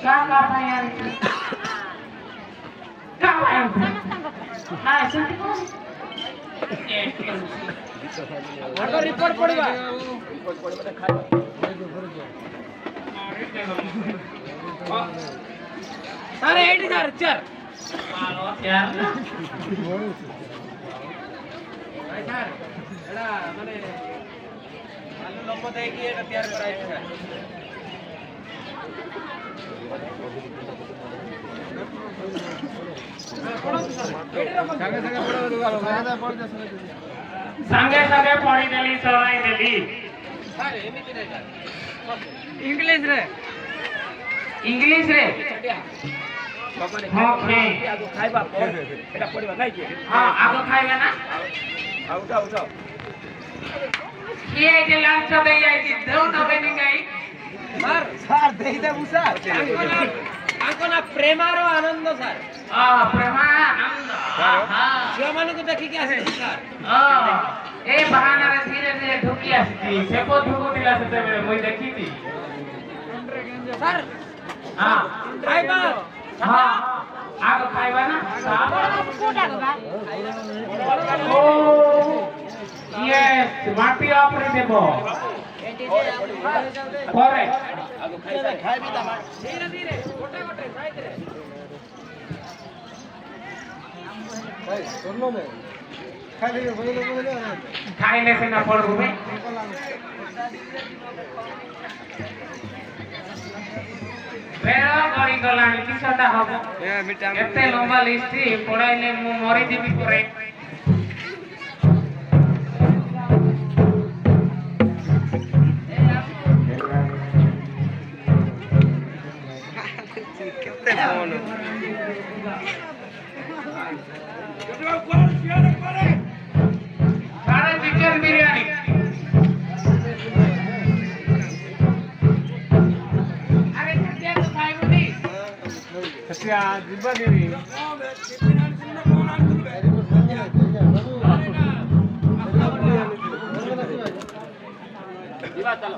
का पाहिजे ରିପୋର୍ଟ ପଡିବା ସାର୍ ଏଇଠି ସାର୍ ଚାର ମାନେ ଲୋକ ଦେଇକି ଏଟା ତିଆରି କରାଯାଇଛି ସାର୍ संगे संगे पढ़ी देली चलाई देली इंग्लिश रे ओके खाइबा एटा पड़िबा नहीं के हां आगो खाइबा ना उठाओ ये जे लांच दे जाई देउ न बेनी गई सर देई दे मुसा आको ना प्रेमारो आनंद सर प्रेमानंद हां झियो मानको देखि के आसे सर ए बहाना रे धीरे धीरे ढुकी आसी सेको ढुको दिला सेते बेले मुई देखिती सर हां खाइबा हां आगो खाइबा ना कोटा गबा ओ यस माटी आपरे देबो करे आगो खाइबी ता धीरे धीरे गोटे गोटे साइड रे भाई सुनो ने खाइले से ना पड़ रुबे बेरा गड़ी गलानी किछटा हबो एते लंबा लिस्ट पढ़ाइले मु मरि दिबी करे सारे चिकन बिरयानी अरे सत्या तो खाइबो नी सत्या जिबा देवी जिबा चलो